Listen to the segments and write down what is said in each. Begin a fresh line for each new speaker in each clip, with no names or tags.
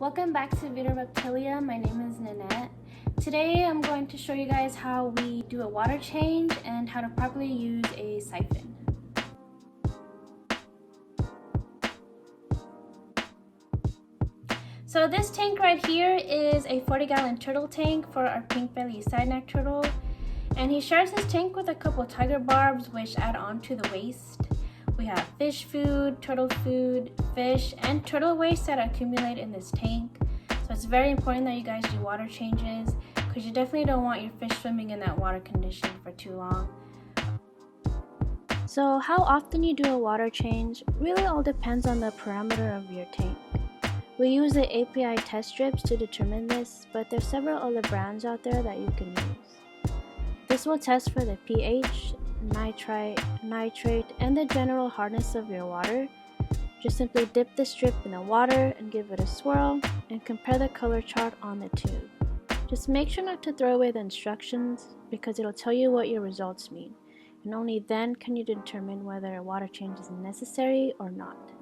Welcome back to Vida Reptilia. My name is Nanette. Today I'm going to show you guys how we do a water change and how to properly use a siphon. So this tank right here is a 40-gallon turtle tank for our pink belly side neck turtle. And he shares his tank with a couple tiger barbs which add on to the waste. We have fish food, fish, and turtle waste that accumulate in this tank. So it's very important that you guys do water changes because you definitely don't want your fish swimming in that water condition for too long.
So how often you do a water change really all depends on the parameter of your tank. We use the API test strips to determine this, but there's several other brands out there that you can use. This will test for the pH, nitrate, and the general hardness of your water. Just simply dip the strip in the water and give it a swirl and compare the color chart on the tube. Just make sure not to throw away the instructions because it'll tell you what your results mean, and only then can you determine whether a water change is necessary or not.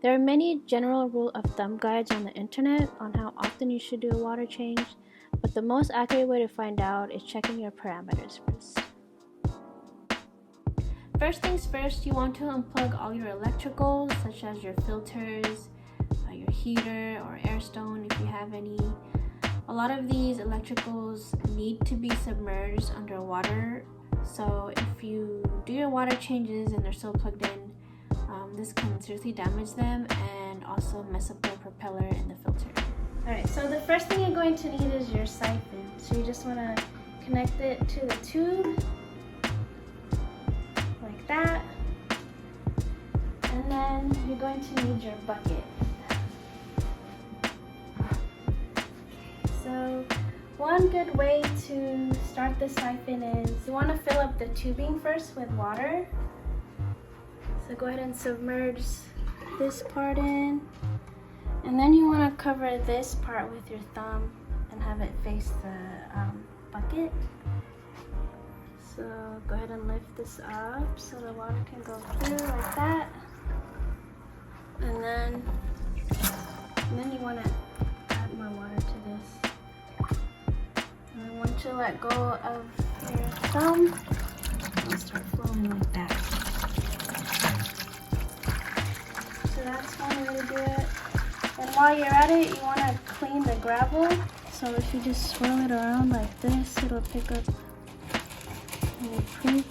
There are many general rule of thumb guides on the internet on how often you should do a water change, but the most accurate way to find out is checking your parameters first.
First things first, you want to unplug all your electricals such as your filters, your heater or air stone if you have any. A lot of these electricals need to be submerged under water, so if you do your water changes and they're still plugged in, this can seriously damage them and also mess up the propeller and the filter. Alright, so the first thing you're going to need is your siphon. So you just want to connect it to the tube like that, and then you're going to need your bucket. So one good way to start the siphon is you want to fill up the tubing first with water. So go ahead and submerge this part in, and then you want to cover this part with your thumb and have it face the bucket. So go ahead and lift this up so the water can go through like that, and then you want to add more water to this. And then once you let go of your thumb, it'll start flowing like that. So that's one way to do it. And while you're at it, you want to clean the gravel. So if you just swirl it around like this, it'll pick up any poop.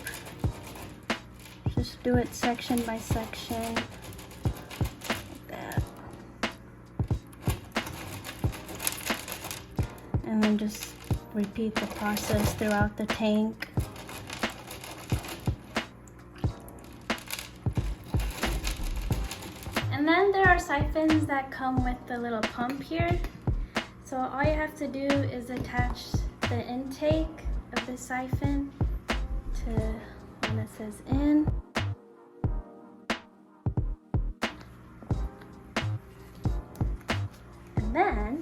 Just do it section by section, like that. And then just repeat the process throughout the tank. And then there are siphons that come with the little pump here. So all you have to do is attach the intake of the siphon to one that says in. And then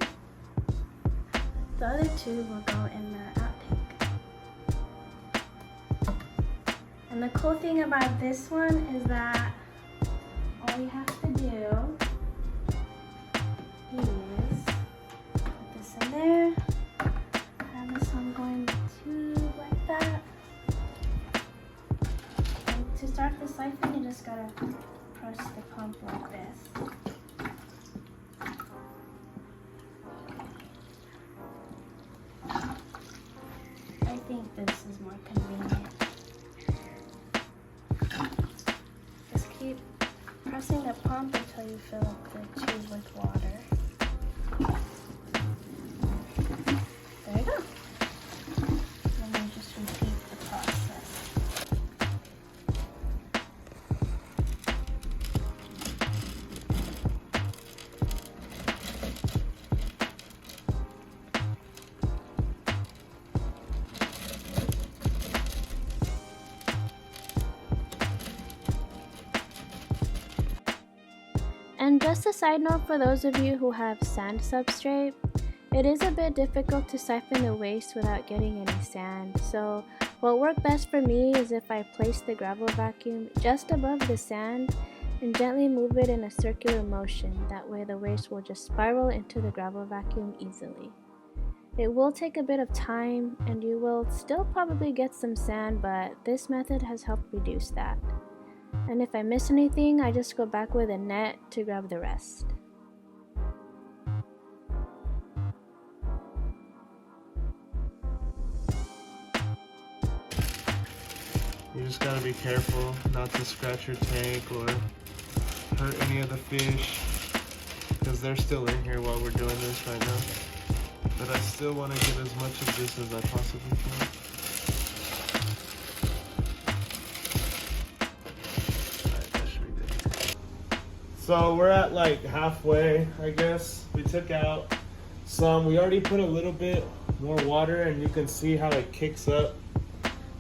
the other tube will go in the outtake. And the cool thing about this one is that all you have to do is put this in there, have this one go in the tube like that. And to start the siphon, you just gotta press the pump like this. I think this is more convenient. Just keep pressing the pump until you fill up the tube with water. There you go. And then you just repeat the process.
And just a side note for those of you who have sand substrate, it is a bit difficult to siphon the waste without getting any sand. So what worked best for me is if I place the gravel vacuum just above the sand and gently move it in a circular motion. That way the waste will just spiral into the gravel vacuum easily. It will take a bit of time and you will still probably get some sand, but this method has helped reduce that. And if I miss anything, I just go back with a net to grab the rest.
You just gotta be careful not to scratch your tank or hurt any of the fish, because they're still in here while we're doing this right now. But I still want to get as much of this as I possibly can. Alright, that should be good. So we're at like halfway, I guess. We took out some. We already put a little bit more water, and you can see how it kicks up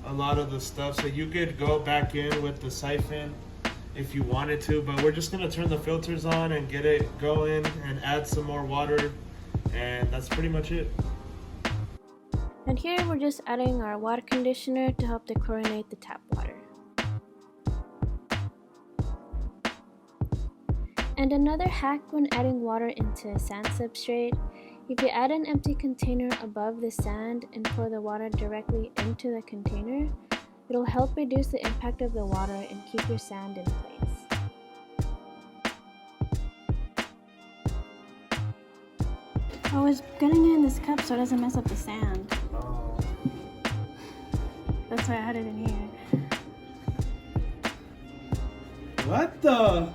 a lot of the stuff. So you could go back in with the siphon if you wanted to, but we're just gonna turn the filters on and get it going and add some more water, and that's pretty much it.
And here we're just adding our water conditioner to help dechlorinate the tap water. And another hack when adding water into a sand substrate, if you add an empty container above the sand and pour the water directly into the container, it'll help reduce the impact of the water and keep your sand in place.
I was getting it in this cup so it doesn't mess up the sand.
Oh.
That's why I had it in here.
What the?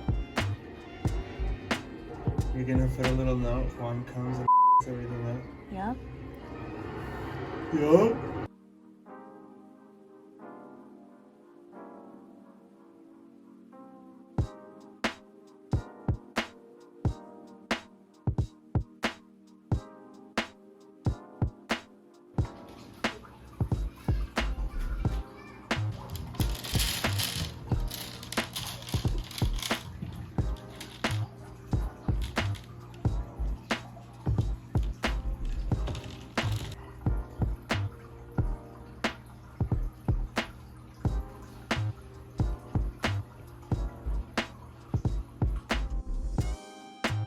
You're gonna put a little note if Juan comes and everything up?
Yup.
Yup.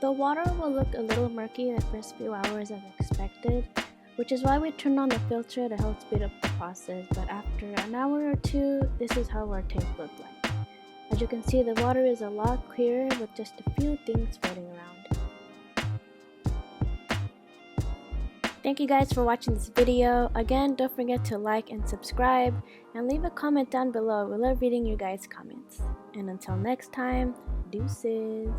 The water will look a little murky the first few hours as expected, which is why we turned on the filter to help speed up the process, but after an hour or two, this is how our tank looked like. As you can see, the water is a lot clearer with just a few things floating around. Thank you guys for watching this video. Again, don't forget to like and subscribe, and leave a comment down below. We love reading your guys' comments. And until next time, deuces.